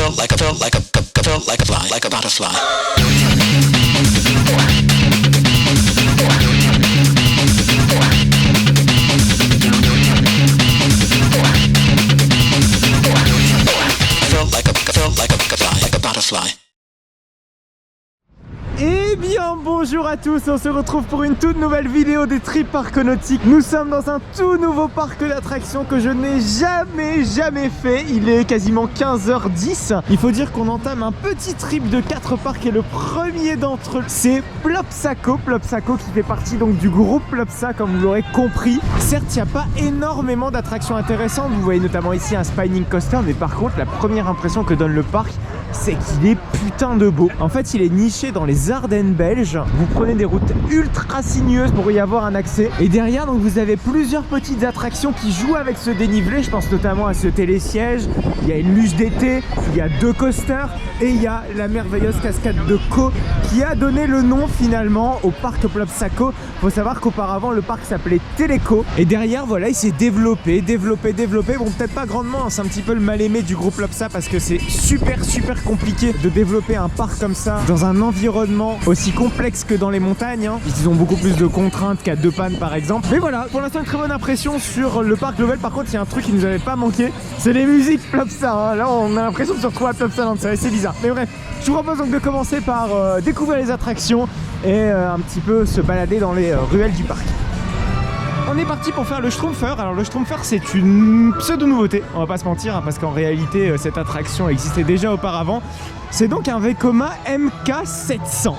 like a butterfly. Like a butterfly. Eh bien bonjour à tous, on se retrouve pour une toute nouvelle vidéo des Trip Parcs Nautiques. Nous sommes dans un tout nouveau parc d'attractions que je n'ai jamais fait. Il est quasiment 15h10. Il faut dire qu'on entame un petit trip de 4 parcs et le premier d'entre eux c'est Plopsaco. Plopsaco qui fait partie donc du groupe Plopsa comme vous l'aurez compris. Certes il n'y a pas énormément d'attractions intéressantes, vous voyez notamment ici un spinning coaster, mais par contre la première impression que donne le parc c'est qu'il est putain de beau. En fait il est niché dans les Ardennes belges. Vous prenez des routes ultra sinueuses pour y avoir un accès. Et derrière donc vous avez plusieurs petites attractions qui jouent avec ce dénivelé. Je pense notamment à ce télésiège. Il y a une luge d'été, il y a 2 coasters et il y a la merveilleuse cascade de Co qui a donné le nom finalement au parc Plopsaco. Faut savoir qu'auparavant le parc s'appelait Téléco. Et derrière voilà il s'est développé. Bon peut-être pas grandement, hein, c'est un petit peu le mal aimé du groupe Plopsa parce que c'est super compliqué de développer un parc comme ça dans un environnement aussi complexe que dans les montagnes, hein. Ils ont beaucoup plus de contraintes qu'à Deux Pannes par exemple. Mais voilà, pour l'instant une très bonne impression sur le parc Global. Par contre il y a un truc qui nous avait pas manqué, c'est les musiques Plopsa, hein. Là on a l'impression de se retrouver à Plopsaland, c'est assez bizarre. Mais bref, je vous propose donc de commencer par découvrir les attractions et un petit peu se balader dans les ruelles du parc. On est parti pour faire le Schtroumpfer. Alors le Schtroumpfer c'est une pseudo-nouveauté, on va pas se mentir, hein, parce qu'en réalité cette attraction existait déjà auparavant. C'est donc un Vekoma MK700.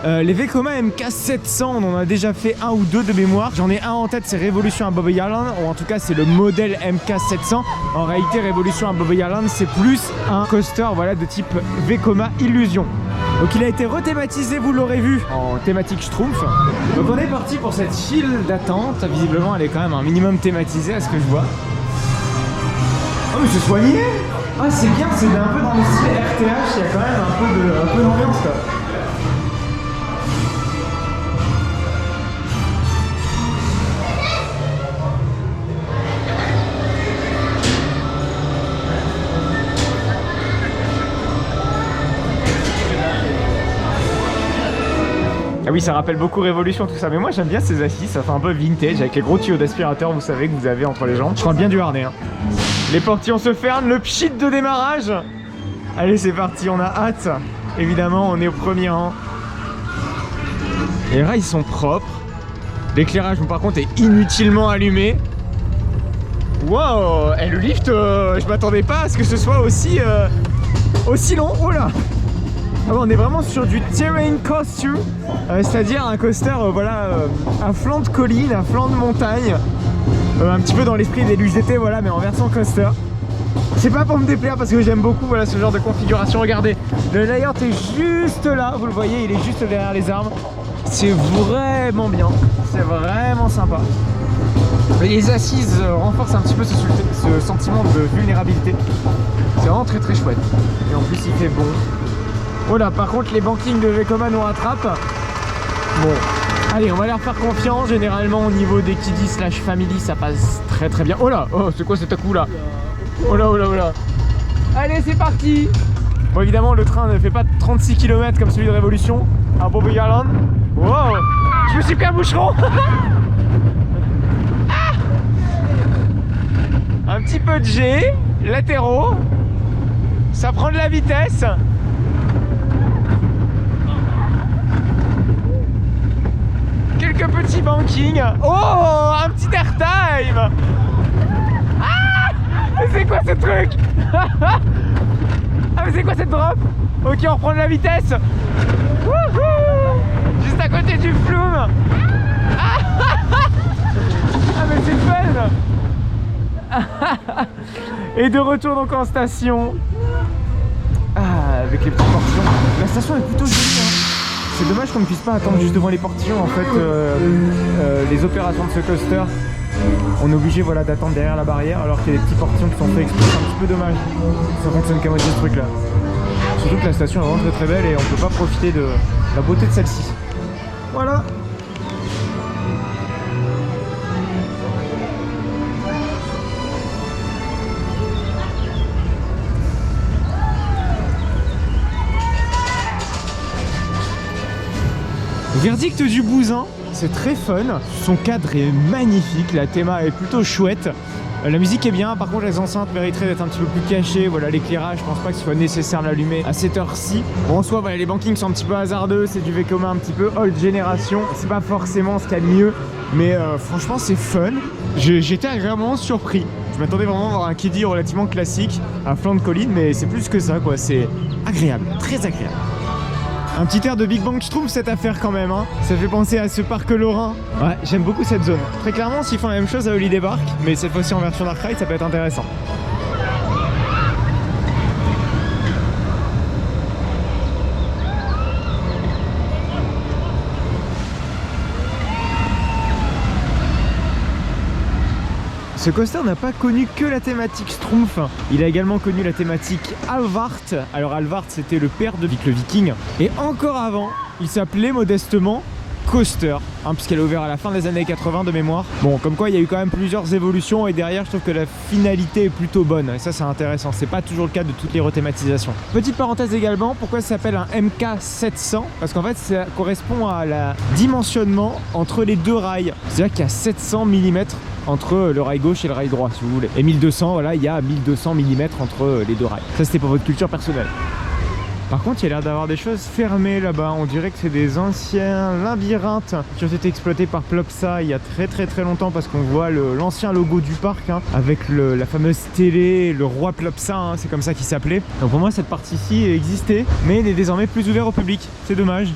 Les Vekoma MK700, on en a déjà fait un ou deux de mémoire. J'en ai un en tête, c'est Révolution à Bob Island, ou en tout cas c'est le modèle MK700. En réalité Révolution à Bob Island c'est plus un coaster voilà, de type Vekoma Illusion. Donc il a été rethématisé, vous l'aurez vu, en thématique Schtroumpf. Donc on est parti pour cette file d'attente. Visiblement elle est quand même un minimum thématisée à ce que je vois. Oh mais c'est soigné. Ah c'est bien, c'est un peu dans le style RTH, il y a quand même un peu d'ambiance quoi. Ah oui, ça rappelle beaucoup Révolution, tout ça. Mais moi, j'aime bien ces assises. Ça fait un peu vintage avec les gros tuyaux d'aspirateur, vous savez, que vous avez entre les jambes. Je parle bien du harnais. Hein. Les portillons se ferment, le pchit de démarrage. Allez, c'est parti, on a hâte. Évidemment, on est au premier rang. Les rails sont propres. L'éclairage, par contre, est inutilement allumé. Wow, et le lift, je m'attendais pas à ce que ce soit aussi long. Oh là! Ah bon, on est vraiment sur du terrain coaster, c'est-à-dire un coaster à flanc de colline, à flanc de montagne, un petit peu dans l'esprit des luges d'été, voilà, mais en version coaster. C'est pas pour me déplaire parce que j'aime beaucoup voilà, ce genre de configuration. Regardez, le layout est juste là, vous le voyez, il est juste derrière les arbres. C'est vraiment bien, c'est vraiment sympa. Les assises renforcent un petit peu ce sentiment de vulnérabilité. C'est vraiment très chouette. Et en plus il fait bon. Oh là, par contre les bankings de Vekoma nous rattrapent. Bon, allez, on va leur faire confiance. Généralement au niveau des kiddies / family ça passe très bien. Oh là, oh c'est quoi cet à-coup là? Oh là. Allez c'est parti. Bon évidemment le train ne fait pas 36 km comme celui de Révolution à Bob Island. Wow, je me suis pris un boucheron. Un petit peu de G, latéraux. Ça prend de la vitesse. Quelques petits bankings. Oh, un petit airtime. Ah, mais c'est quoi ce truc? Ah mais c'est quoi cette drop? Ok, on reprend de la vitesse. Wouhou, juste à côté du flume. Ah mais c'est fun. Et de retour donc en station. Avec les petites portions. La station est plutôt jolie hein. C'est dommage qu'on ne puisse pas attendre juste devant les portillons en fait. Les opérations de ce coaster, on est obligé voilà, d'attendre derrière la barrière alors qu'il y a des petits portillons qui sont faits exprès. C'est un petit peu dommage. Ça fonctionne qu'à moitié ce truc là. Surtout que la station est vraiment très belle et on peut pas profiter de la beauté de celle-ci. Voilà. Verdict du bousin, c'est très fun. Son cadre est magnifique, la théma est plutôt chouette. La musique est bien, par contre les enceintes mériteraient d'être un petit peu plus cachées. Voilà, l'éclairage, je pense pas que ce soit nécessaire de l'allumer à cette heure-ci. Bon, en soi, voilà, les bankings sont un petit peu hasardeux, c'est du Vekoma un petit peu old génération. C'est pas forcément ce qu'il y a de mieux, mais franchement c'est fun. J'étais agréablement surpris. Je m'attendais vraiment à avoir un kiddie relativement classique à flanc de colline, mais c'est plus que ça quoi, c'est agréable, très agréable. Un petit air de Big Bang Schtroumpf cette affaire quand même, hein. Ça fait penser à ce parc lorrain. Ouais, j'aime beaucoup cette zone. Très clairement, s'ils font la même chose à Holiday Park, mais cette fois-ci en version Dark Ride, ça peut être intéressant. Ce coaster n'a pas connu que la thématique Schtroumpf, il a également connu la thématique Alvart. Alors Alvart c'était le père de Vic le Viking. Et encore avant, il s'appelait modestement Coaster, puisqu'elle a ouvert à la fin des années 80 de mémoire. Bon, comme quoi il y a eu quand même plusieurs évolutions et derrière je trouve que la finalité est plutôt bonne. Et ça c'est intéressant, c'est pas toujours le cas de toutes les rethématisations. Petite parenthèse également, pourquoi ça s'appelle un MK700? Parce qu'en fait ça correspond à la dimensionnement entre les deux rails. C'est-à-dire qu'il y a 700 mm entre le rail gauche et le rail droit si vous voulez. Et 1200, voilà, il y a 1200 mm entre les deux rails. Ça c'était pour votre culture personnelle. Par contre, il y a l'air d'avoir des choses fermées là-bas. On dirait que c'est des anciens labyrinthes qui ont été exploités par Plopsa il y a très longtemps, parce qu'on voit l'ancien logo du parc avec la fameuse télé, le roi Plopsa, c'est comme ça qu'il s'appelait. Donc pour moi, cette partie-ci existait, mais elle est désormais plus ouverte au public. C'est dommage.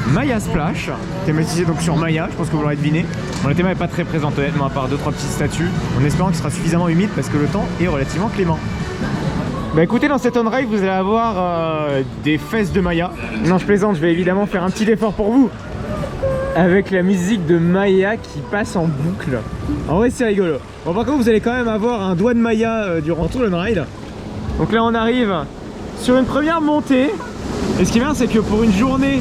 Maya Splash, thématisé donc sur Maya, je pense que vous l'aurez deviné. Bon, le thème n'est pas très présent honnêtement, à part 2-3 petites statues, en espérant qu'il sera suffisamment humide parce que le temps est relativement clément. Bah écoutez, dans cette on-ride vous allez avoir des fesses de Maya. Non, je plaisante, je vais évidemment faire un petit effort pour vous avec la musique de Maya qui passe en boucle. En vrai c'est rigolo. Bon, par contre vous allez quand même avoir un doigt de Maya durant tout l'on-ride. Donc là on arrive sur une première montée. Et ce qui est bien, c'est que pour une journée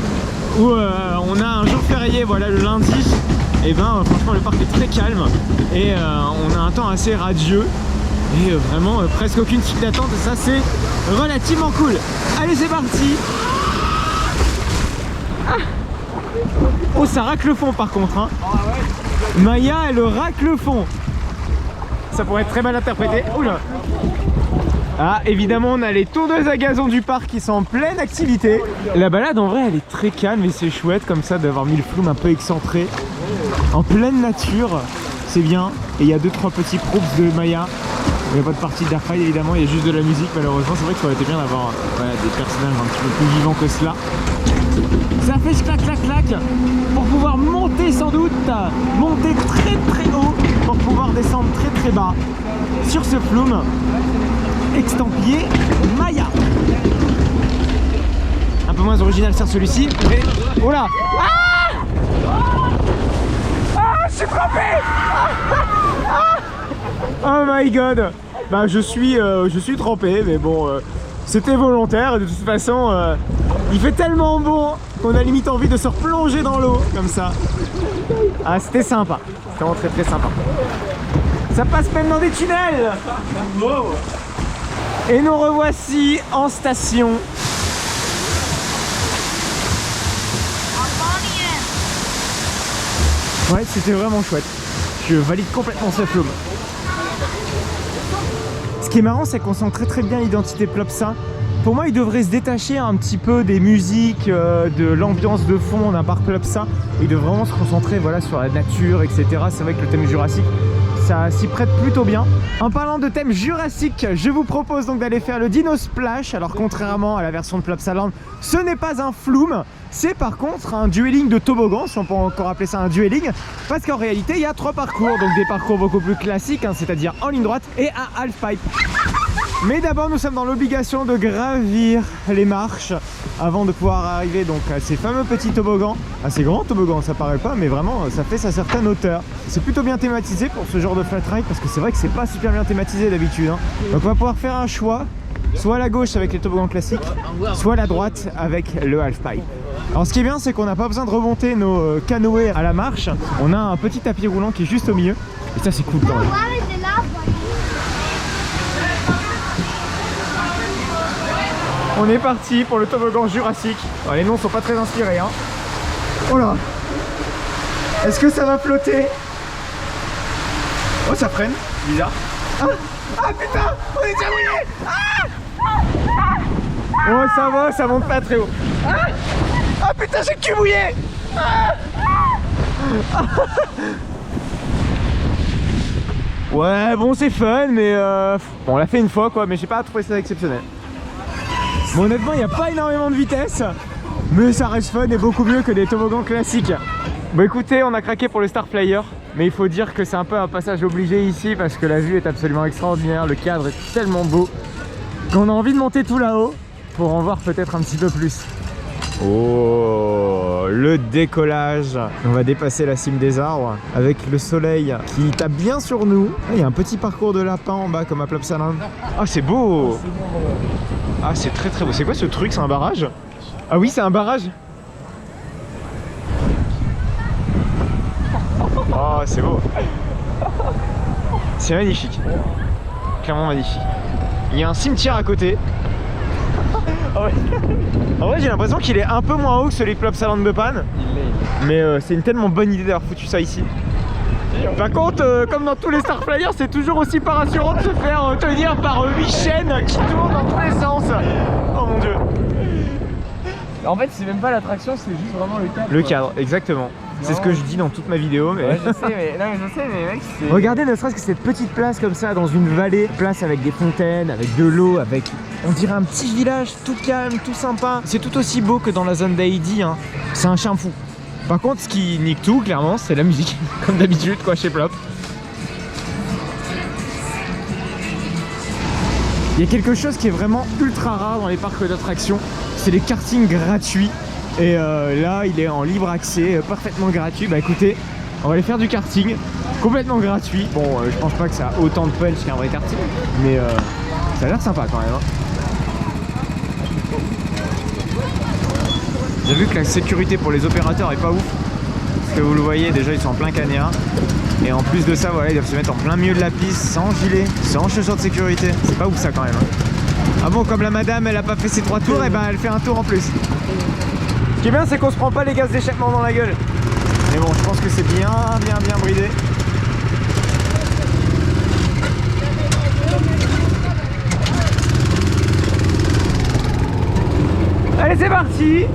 où on a un jour férié, voilà, le lundi, et ben franchement le parc est très calme et on a un temps assez radieux et vraiment presque aucune file d'attente, et ça c'est relativement cool. Allez, c'est parti. Oh, ça racle le fond par contre, hein. Maya elle racle le fond. Ça pourrait être très mal interprété. Oula. Ah, évidemment on a les tondeuses à gazon du parc qui sont en pleine activité. La balade en vrai elle est très calme et c'est chouette comme ça d'avoir mis le flume un peu excentré en pleine nature, c'est bien. Et il y a 2-3 petits props de Maya. Il n'y a pas de partie de Dark Ride évidemment, il y a juste de la musique malheureusement. C'est vrai que ça aurait été bien d'avoir voilà, des personnages un petit peu plus vivants que cela. Ça fait clac clac clac pour pouvoir monter sans doute, monter très haut pour pouvoir descendre très bas sur ce flume estampillé Maya. Un peu moins original sur celui-ci, mais oh là. Je suis frappé. Oh my god. Bah je suis trempé, mais bon c'était volontaire. De toute façon il fait tellement bon qu'on a limite envie de se replonger dans l'eau comme ça. Ah, c'était sympa, c'était vraiment très sympa. Ça passe même dans des tunnels. Et nous revoici en station. Ouais, c'était vraiment chouette. Je valide complètement ce flume. Ce qui est marrant, c'est qu'on sent très bien l'identité Plopsa. Pour moi, il devrait se détacher un petit peu des musiques, de l'ambiance de fond d'un parc Plopsa. Il devrait vraiment se concentrer voilà, sur la nature, etc. C'est vrai que le thème jurassique, ça s'y prête plutôt bien. En parlant de thème jurassique, je vous propose donc d'aller faire le Dino Splash. Alors contrairement à la version de Plopsaland, ce n'est pas un flume, c'est par contre un dueling de toboggan, si on peut encore appeler ça un dueling, parce qu'en réalité il y a 3 parcours, donc des parcours beaucoup plus classiques, c'est-à-dire en ligne droite et un half-pipe. Mais d'abord nous sommes dans l'obligation de gravir les marches avant de pouvoir arriver donc à ces fameux petits toboggans, assez grands toboggans, ça paraît pas, mais vraiment ça fait sa certaine hauteur. C'est plutôt bien thématisé pour ce genre de flat ride parce que c'est vrai que c'est pas super bien thématisé d'habitude. Donc on va pouvoir faire un choix, soit à la gauche avec les toboggans classiques, soit à la droite avec le half pipe. Alors ce qui est bien, c'est qu'on n'a pas besoin de remonter nos canoës à la marche. On a un petit tapis roulant qui est juste au milieu. Et ça c'est cool quand même. On est parti pour le toboggan jurassique. Alors, les noms sont pas très inspirés hein. Oh là. Est-ce que ça va flotter? Oh ça freine, bizarre. Ah putain, on est déjà mouillé. Oh ça va, ça monte pas très haut. Ah putain, j'ai le cul mouillé. Ouais bon c'est fun mais bon, on l'a fait une fois quoi, mais j'ai pas trouvé ça exceptionnel. Bon honnêtement il n'y a pas énormément de vitesse, mais ça reste fun et beaucoup mieux que des toboggans classiques. Bon écoutez, on a craqué pour le Star Flyer, mais il faut dire que c'est un peu un passage obligé ici parce que la vue est absolument extraordinaire, le cadre est tellement beau qu'on a envie de monter tout là-haut pour en voir peut-être un petit peu plus. Oh, le décollage. On va dépasser la cime des arbres avec le soleil qui tape bien sur nous. Il y a un petit parcours de lapin en bas comme à Plopsaland. Ah c'est beau. Ah c'est très très beau. C'est quoi ce truc? C'est un barrage? Ah oui c'est un barrage. Oh c'est beau. C'est magnifique. Clairement magnifique. Il y a un cimetière à côté. En vrai j'ai l'impression qu'il est un peu moins haut que celui de Plopsaland de Panne. Mais c'est une tellement bonne idée d'avoir foutu ça ici. Par contre, comme dans tous les Star Flyers, c'est toujours aussi pas rassurant de se faire tenir par 8 chaînes qui tournent dans tous les sens. Oh mon dieu. En fait c'est même pas l'attraction, c'est juste vraiment le cadre. Le cadre, exactement. C'est ce que je dis dans toute ma vidéo. Mais... Ouais, je sais, mais mec, c'est... Regardez ne serait-ce que cette petite place comme ça dans une vallée. Place avec des fontaines, avec de l'eau, avec... On dirait un petit village tout calme, tout sympa. C'est tout aussi beau que dans la zone d'Heidi, hein. C'est un chien fou. Par contre, ce qui nique tout, clairement, c'est la musique. Comme d'habitude, quoi, chez Plop. Il y a quelque chose qui est vraiment ultra rare dans les parcs d'attractions. C'est les kartings gratuits. Et là il est en libre accès, parfaitement gratuit. Bah écoutez, on va aller faire du karting complètement gratuit. Bon je pense pas que ça a autant de punch qu'un vrai karting, mais ça a l'air sympa quand même hein. J'ai vu que la sécurité pour les opérateurs est pas ouf, parce que vous le voyez déjà ils sont en plein cagnard. Et en plus de ça voilà, ils doivent se mettre en plein milieu de la piste, sans gilet, sans chaussures de sécurité. C'est pas ouf ça quand même hein. Ah bon, comme la madame elle a pas fait ses 3 tours, et ben elle fait un tour en plus. Ce qui est bien c'est qu'on se prend pas les gaz d'échappement dans la gueule. Mais bon je pense que c'est bien bridé. Allez c'est parti.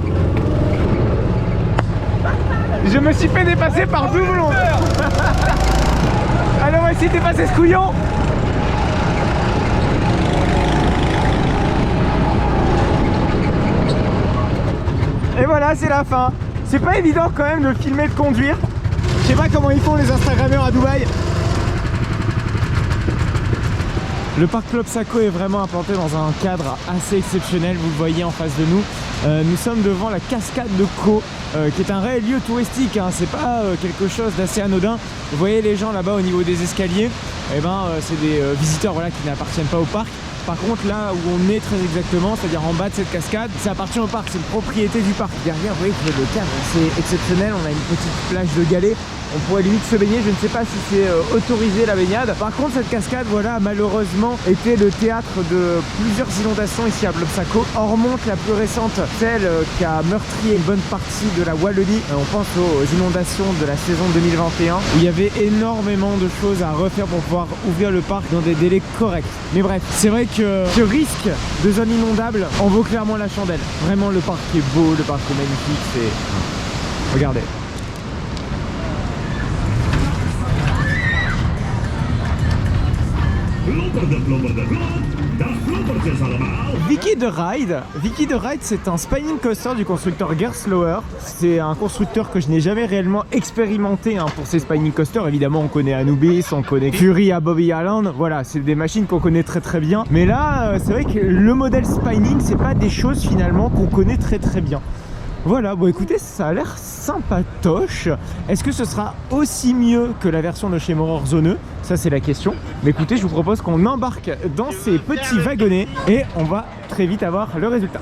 Je me suis fait dépasser par doublon. Allez on va essayer de dépasser ce couillon. Et voilà, c'est la fin. C'est pas évident quand même de filmer, de conduire. Je sais pas comment ils font les Instagrammeurs à Dubaï. Le parc Plopsaco est vraiment implanté dans un cadre assez exceptionnel, vous le voyez en face de nous. Nous sommes devant la cascade de Kau, qui est un réel lieu touristique, hein. C'est pas quelque chose d'assez anodin. Vous voyez les gens là-bas au niveau des escaliers, et ben, c'est des visiteurs voilà, qui n'appartiennent pas au parc. Par contre là où on est très exactement, c'est-à-dire en bas de cette cascade, ça appartient au parc, c'est une propriété du parc. Derrière, vous voyez que le cadre c'est exceptionnel, on a une petite plage de galets. On pourrait limite se baigner, je ne sais pas si c'est autorisé la baignade. Par contre cette cascade voilà a malheureusement été le théâtre de plusieurs inondations ici à Plopsaco. En remonte la plus récente, celle qui a meurtri une bonne partie de la Wallonie. On pense aux inondations de la saison 2021 où il y avait énormément de choses à refaire pour pouvoir ouvrir le parc dans des délais corrects. Mais bref, c'est vrai que ce risque de zone inondable en vaut clairement la chandelle. Vraiment le parc est beau, le parc est magnifique, c'est... Regardez. Vicky the Ride c'est un spinning coaster du constructeur Gerstlauer. C'est un constructeur que je n'ai jamais réellement expérimenté hein, pour ces spinning coasters. Évidemment on connaît Anubis, on connaît Fury à Bobby Island. Voilà, c'est des machines qu'on connaît très bien. Mais là c'est vrai que le modèle spinning c'est pas des choses finalement qu'on connaît très bien. Voilà, bon écoutez, ça a l'air sympatoche. Est-ce que ce sera aussi mieux que la version de chez Moror Zoneux? Ça c'est la question. Mais écoutez, je vous propose qu'on embarque dans ces petits wagonnets et on va très vite avoir le résultat.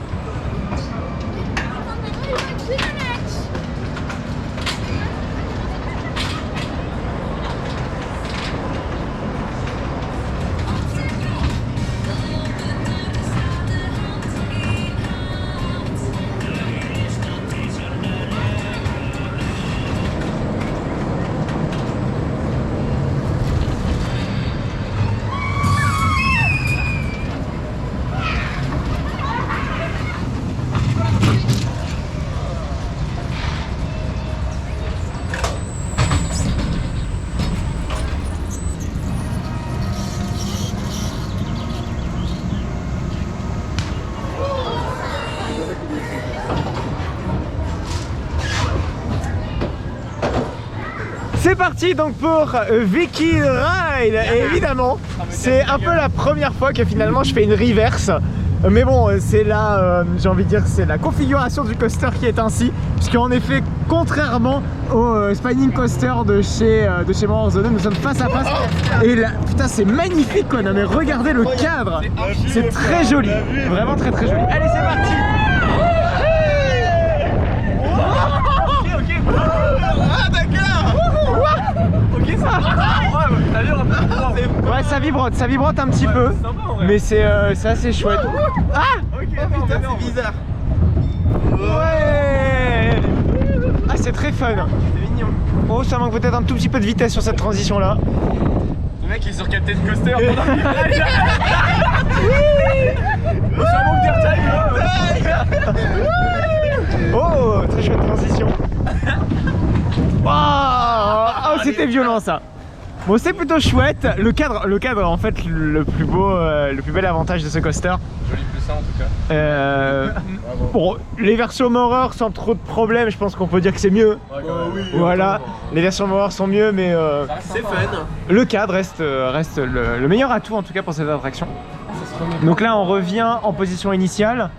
C'est parti donc pour Vicky Ride. Et évidemment, c'est un peu la première fois que finalement je fais une reverse. Mais bon, c'est là, j'ai envie de dire, c'est la configuration du coaster qui est ainsi. Puisqu'en effet, contrairement au Spinning Coaster de chez Morror's Zone, nous sommes face à face. Et là, putain, c'est magnifique quoi. Non mais regardez le cadre. C'est très joli. Vraiment très très joli. Allez, c'est parti. Ah d'accord. Ok ça. Ouais, ça vibrote un petit peu. Mais c'est assez chouette. Ah ok, putain, c'est bizarre. Ouais. Ah, c'est très fun. C'est mignon. Oh, ça manque peut-être un tout petit peu de vitesse sur cette transition là. Le mec il est sur Captain Coaster pendant qu'il ça manque d'airtime. Oh, très chouette transition. Oh, c'était violent ça. Bon, c'est plutôt chouette. Le cadre en fait le plus beau, le plus bel avantage de ce coaster. Joli plus ça en tout cas. Bon, les versions Morror sans trop de problèmes, je pense qu'on peut dire que c'est mieux. Oui, voilà, les versions Morror sont mieux, mais c'est fun. le cadre reste le meilleur atout en tout cas pour cette attraction. Donc là, on revient en position initiale.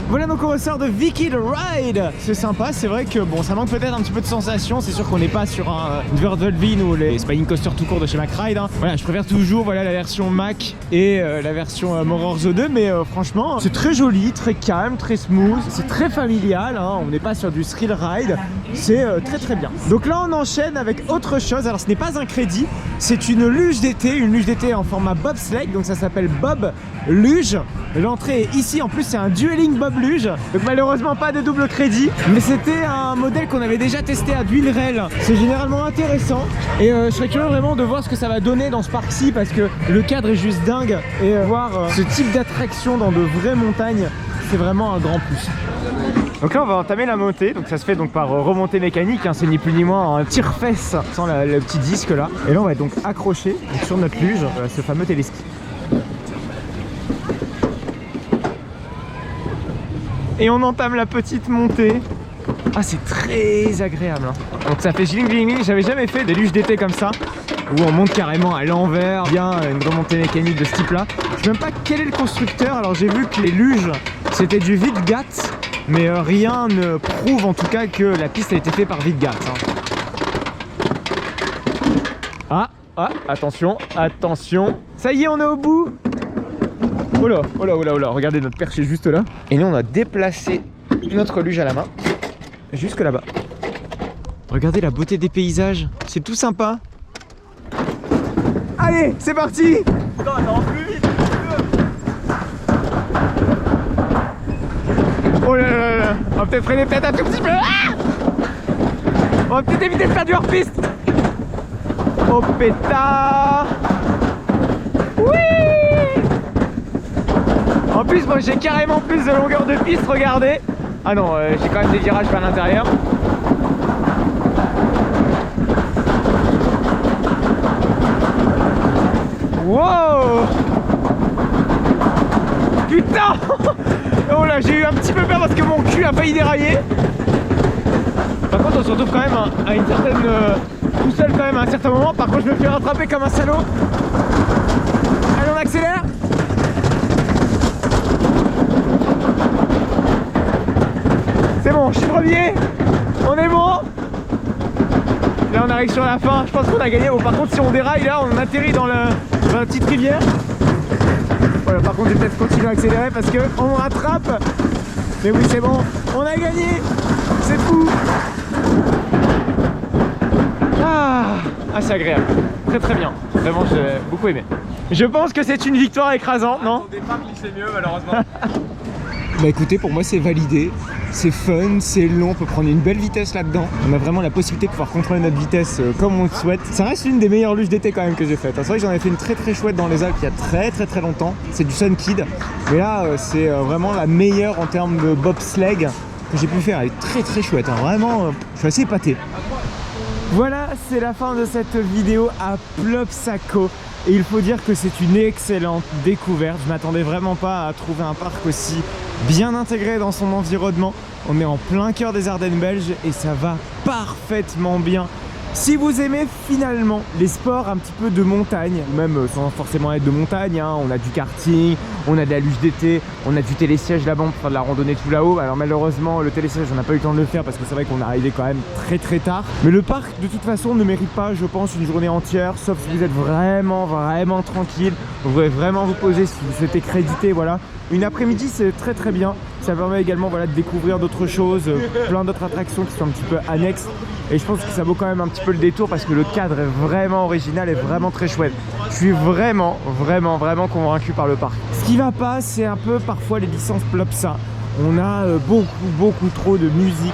Voilà, donc on ressort de Vicky Ride. C'est sympa, c'est vrai que bon, ça manque peut-être un petit peu de sensation. C'est sûr qu'on n'est pas sur un Whirlwind ou les Spinning Coaster tout court de chez McRide. Hein. Voilà, je préfère toujours voilà, la version Mac et la version Morror's 2. Mais franchement, c'est très joli, très calme, très smooth. C'est très familial, hein. On n'est pas sur du thrill ride. C'est très très bien. Donc là, on enchaîne avec autre chose. Alors, ce n'est pas un crédit, c'est une luge d'été en format bobsleigh. Donc ça s'appelle Bob Luge. L'entrée est ici. En plus, c'est un Dueling Bob Luge. Donc malheureusement pas de double crédit. Mais c'était un modèle qu'on avait déjà testé à Duilrel. C'est généralement intéressant. Et je serais curieux vraiment de voir ce que ça va donner dans ce parc-ci. Parce que le cadre est juste dingue. Et voir ce type d'attraction dans de vraies montagnes, c'est vraiment un grand plus. Donc là on va entamer la montée, donc ça se fait donc par remontée mécanique, hein. C'est ni plus ni moins un tire-fesse sans le petit disque là. Et là on va donc accrocher donc, sur notre luge ce fameux téléski. Et on entame la petite montée. Ah, c'est très agréable hein. Donc ça fait gling. J'avais jamais fait des luges d'été comme ça où on monte carrément à l'envers, bien une remontée mécanique de ce type là. Je sais même pas quel est le constructeur. Alors j'ai vu que les luges c'était du Vidgat, mais rien ne prouve en tout cas que la piste a été faite par Vidgat hein. Ah, attention. Ça y est, on est au bout. Oh là, regardez, notre perche est juste là. Et nous on a déplacé notre luge à la main jusque là-bas. Regardez la beauté des paysages, c'est tout sympa. Allez, c'est parti. Putain, attends, plus vite. Oh là là, on va peut-être freiner un tout petit peu. Ah, on va peut-être éviter de faire du hors-piste. Oh pétard. Oui. En plus, moi j'ai carrément plus de longueur de piste, regardez. Ah non, j'ai quand même des virages vers l'intérieur. Wow. Putain. Oh là, j'ai eu un petit peu peur parce que mon cul a failli dérailler. Par contre, on se retrouve quand même à une certaine... tout seul quand même à un certain moment. Par contre, je me fais rattraper comme un salaud. Allez, on accélère. C'est bon, je suis premier. On est bon. Là, on arrive sur la fin. Je pense qu'on a gagné. Bon, par contre, si on déraille, là, on atterrit dans la petite rivière. Voilà, par contre, je vais peut-être continuer à accélérer parce qu'on me rattrape. Mais oui, c'est bon, on a gagné. C'est fou. Ah, c'est agréable. Très très bien. Vraiment, j'ai beaucoup aimé. Je pense que c'est une victoire écrasante, non? Au départ, glissait mieux, malheureusement. Bah écoutez, pour moi c'est validé, c'est fun, c'est long, on peut prendre une belle vitesse là-dedans. On a vraiment la possibilité de pouvoir contrôler notre vitesse comme on le souhaite. Ça reste une des meilleures luges d'été quand même que j'ai faites. C'est vrai que j'en ai fait une très très chouette dans les Alpes il y a très longtemps. C'est du Sun Kid. Mais là c'est vraiment la meilleure en termes de bobsleigh que j'ai pu faire. Elle est très chouette, hein. Vraiment, je suis assez épaté. Voilà, c'est la fin de cette vidéo à Plopsaco. Et il faut dire que c'est une excellente découverte. Je m'attendais vraiment pas à trouver un parc aussi bien intégré dans son environnement. On est en plein cœur des Ardennes belges et ça va parfaitement bien. Si vous aimez finalement les sports un petit peu de montagne, même sans forcément être de montagne, hein, on a du karting, on a de la luge d'été, on a du télésiège là-bas pour faire de la randonnée tout là-haut. Alors malheureusement le télésiège on n'a pas eu le temps de le faire parce que c'est vrai qu'on est arrivé quand même très tard. Mais le parc de toute façon ne mérite pas, je pense, une journée entière, sauf si vous êtes vraiment tranquille. Vous pouvez vraiment vous poser si vous souhaitez créditer, voilà. Une après-midi c'est très bien. Ça permet également voilà, de découvrir d'autres choses, plein d'autres attractions qui sont un petit peu annexes. Et je pense que ça vaut quand même un petit peu le détour parce que le cadre est vraiment original et vraiment très chouette. Je suis vraiment convaincu par le parc. Ce qui va pas, c'est un peu parfois les licences Plopsa. On a beaucoup trop de musique.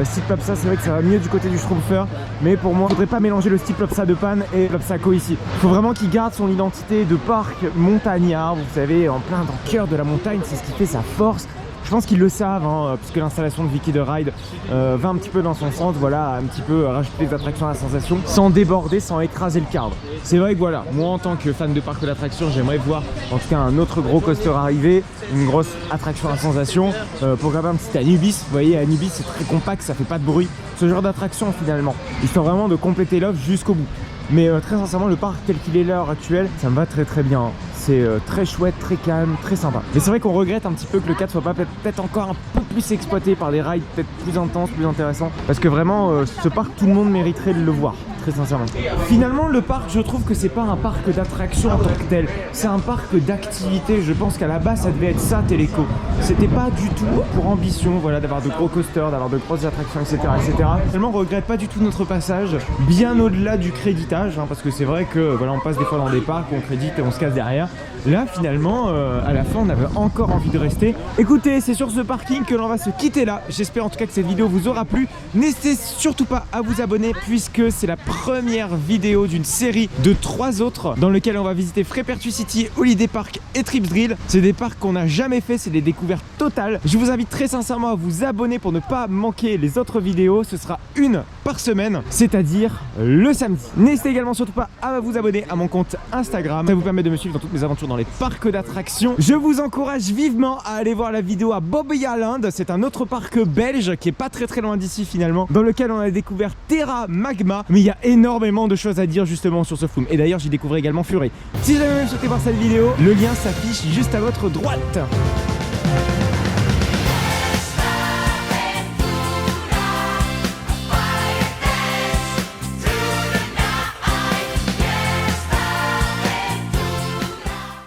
Style Plopsa, c'est vrai que ça va mieux du côté du Schtroumpfer, mais pour moi, il ne faudrait pas mélanger le style Plopsa de Panne et Plopsaco ici. Il faut vraiment qu'il garde son identité de parc montagnard, vous savez, en plein dans le cœur de la montagne, c'est ce qui fait sa force. Je pense qu'ils le savent, hein, puisque l'installation de Vicky the Ride va un petit peu dans son sens, voilà, un petit peu rajouter des attractions à la sensation, sans déborder, sans écraser le cadre. C'est vrai que voilà, moi en tant que fan de parc d'attractions, j'aimerais voir en tout cas un autre gros coaster arriver, une grosse attraction à sensation, pourquoi pas un petit Anubis, vous voyez, Anubis c'est très compact, ça fait pas de bruit, ce genre d'attraction finalement, histoire vraiment de compléter l'offre jusqu'au bout. Mais très sincèrement, le parc tel qu'il est là à l'heure actuelle, ça me va très bien. C'est très chouette, très calme, très sympa. Mais c'est vrai qu'on regrette un petit peu que le cadre soit pas peut-être encore un peu plus exploité par des rides peut-être plus intenses, plus intéressants. Parce que vraiment, ce parc, tout le monde mériterait de le voir, très sincèrement. Finalement, le parc, je trouve que c'est pas un parc d'attraction en tant que tel. C'est un parc d'activité. Je pense qu'à la base, ça devait être ça, Téléco. C'était pas du tout pour ambition, voilà, d'avoir de gros coasters, d'avoir de grosses attractions, etc. Finalement, on regrette pas du tout notre passage, bien au-delà du créditage, hein, parce que c'est vrai que voilà, on passe des fois dans des parcs, on crédite et on se casse derrière. Là finalement à la fin on avait encore envie de rester. Écoutez, c'est sur ce parking que l'on va se quitter là. J'espère en tout cas que cette vidéo vous aura plu. N'hésitez surtout pas à vous abonner puisque c'est la première vidéo d'une série de 3 autres dans lequel on va visiter Frepertus City, Holiday Park et Trips Drill. C'est des parcs qu'on n'a jamais fait, c'est des découvertes totales. Je vous invite très sincèrement à vous abonner pour ne pas manquer les autres vidéos. Ce sera une par semaine, c'est-à-dire le samedi. N'hésitez également surtout pas à vous abonner à mon compte Instagram. Ça vous permet de me suivre dans toutes mes aventures dans les parcs d'attractions. Je vous encourage vivement à aller voir la vidéo à Bobby Island. C'est un autre parc belge qui est pas très loin d'ici finalement, dans lequel on a découvert Terra Magma. Mais il y a énormément de choses à dire justement sur ce film. Et d'ailleurs j'y découvrais également Fury. Si jamais vous souhaitez voir cette vidéo, le lien s'affiche juste à votre droite.